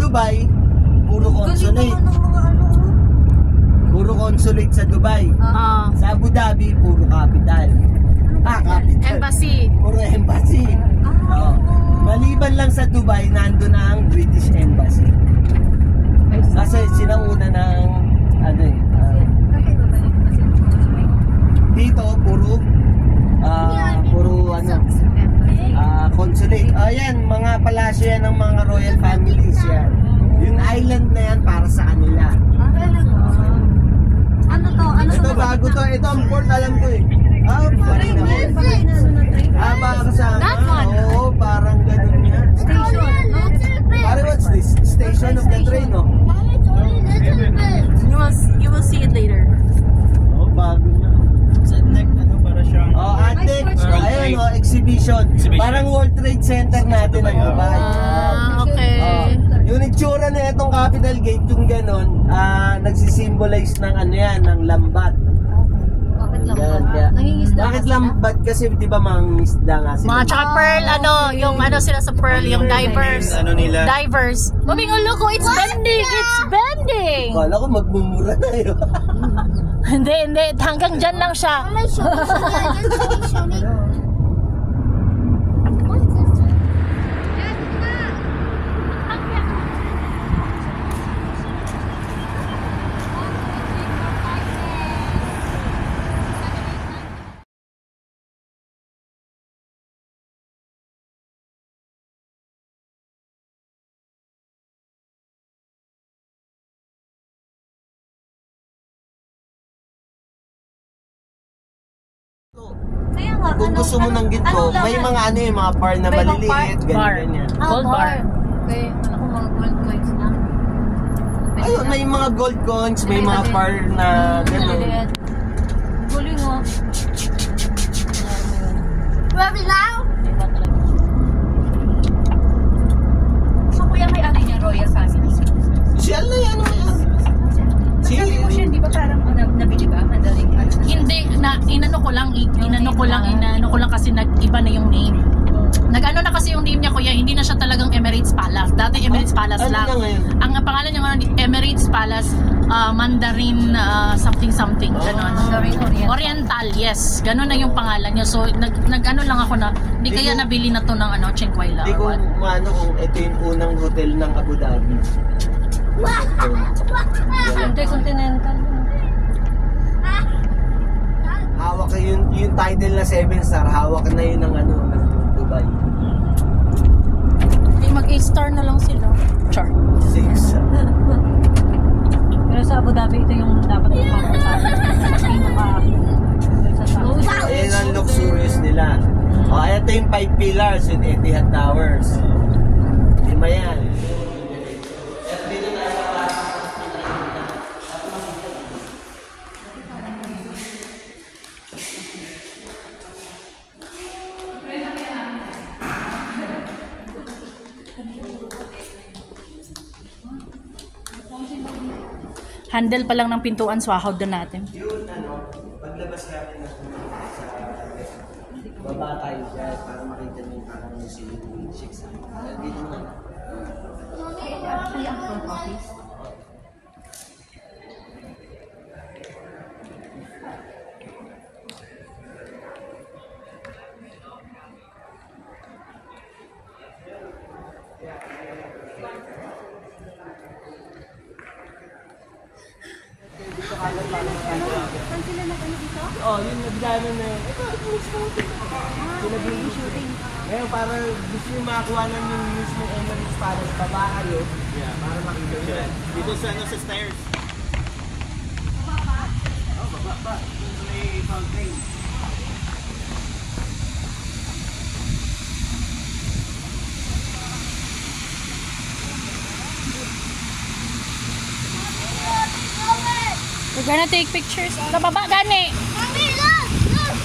Dubai, puro consulate. Puro consulate sa Dubai. Sa Abu Dhabi, puro capital. Capital. Embassy. Puro embassy. Maliban lang sa Dubai, nandun na ang British Embassy. Kasi sinauna ng ano eh. Dito puro consulate. Ayan, mga palasyo yan ng mga royal families yan. Yung island na yan para sa kanila. Ano to? Ito bago to. Ito ang port, alam ko eh. Parang baka kasama. Oo, parang ganun yan. Station. Parang what's this? Station of the train, no? You will see it later. Bago na. Ayan o, exhibition. Parang World Trade Center natin ang Dubai. Okay. Yung itsura na itong Capital Gate, yung gano'n, nagsisimbolize ng ano yan, ng lambat. Bakit lambat? Kasi di ba mangisda nga sila? Mga tsaka pearl, yung sila sa pearl, yung divers. Ano nila? Divers. Mabing, oh look, it's bending! It's bending! Kala ko magmumura na yun. Hindi. Hanggang dyan lang siya. Kung gusto mo ng ginto, may mga mga bar na maliliit, ganyan. Gold bar. Okay, ako mga gold coins na. Ayun, may mga gold coins, may mga bar na gano'n. Guling mo. Grabe lang! So kuya may ano niya, royal family? Siyal na yan. Sabi mo siya, di ba parang nabili ba? Madaling Hindi, inano ko lang kasi nag-iba na yung name. Nag-ano na kasi yung name niya, kuya, hindi na siya talagang Emirates Palace. Dati Emirates Palace lang. Ang pangalan niya ngayon, Emirates Palace Mandarin something, gano'n. Oriental, yes. Gano'n na yung pangalan niya. So, nag-ano lang ako na, hindi kaya nabili na to ng Chinquayla. Hindi ko kung ito yung unang hotel ng Abu Dhabi. Intercontinental. Hawak yung title na 7-star, hawak na yun ng ng Dubai. Mag-A-star na lang sila. Char. 6. Pero sa Abu Dhabi, ito yung dapat i-cover sa atin. Ayan ang luxurious nila. Ito yung 5 pillars with Etihad Towers. 5 yan. Handle pa lang ng pintuan, swahod doon natin. Yun, paglabas natin sa baba tayo dyan para makita nyo yung parang yung chicks. Dito na. Yun nagdano na yun. Ito, ngayon, para gusto nyo makakuha ng yung news ng Emirates Palace, baba kayo. Yeah. Para makita nyo. Dito sa stairs. Baba. Dito may fountain. We're gonna take pictures. Sa baba, gani. Mami, look! Look!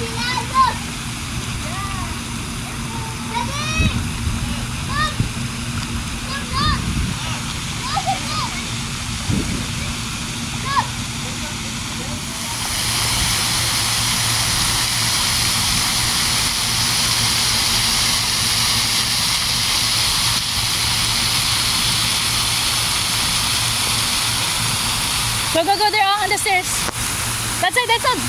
Look! Daddy! Look! Look! Go, go, go there, oh, on the stairs. That's it, that's it.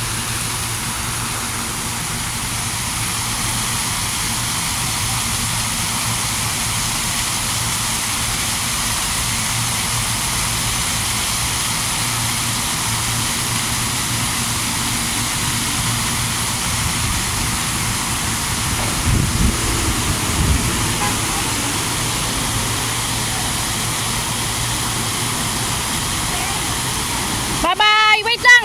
Bye-bye! Wait lang!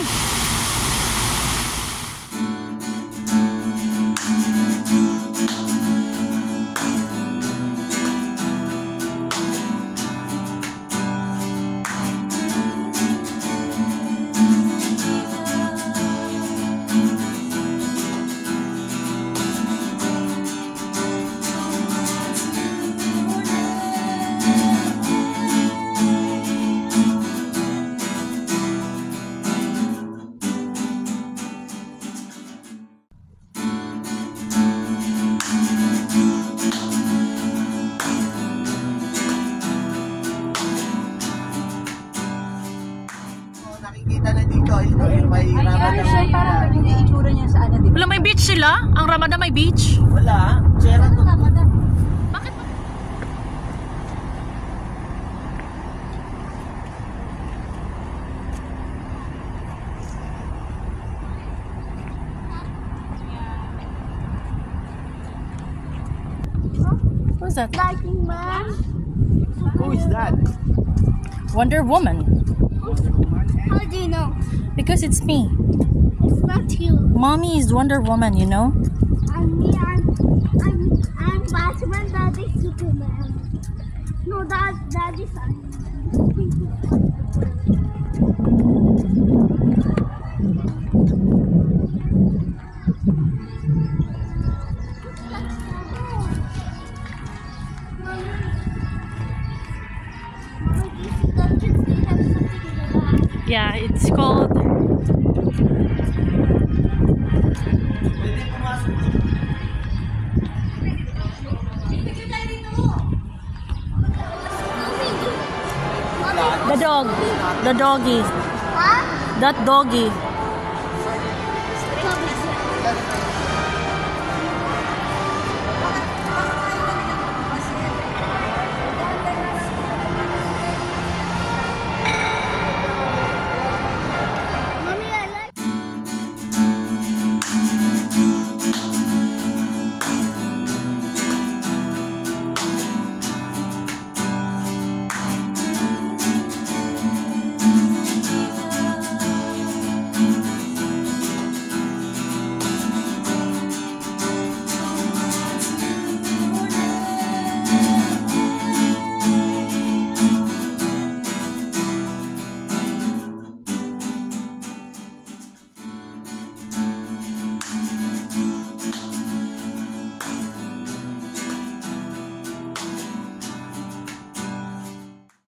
Nakikita na dito, may Ramadan. Siya parang yung itsura niya sa ano, di ba? Wala, may beach sila? Ang Ramadan may beach? Wala, Sierra to. Bakit? Who's that? Lighting man. Who is that? Wonder Woman. How do you know? Because it's me. It's not you. Mommy is Wonder Woman, you know? I'm me. I'm Batman. Daddy's Superman. No, Daddy's Yeah, it's called... The dog. The doggy. Huh? That doggy.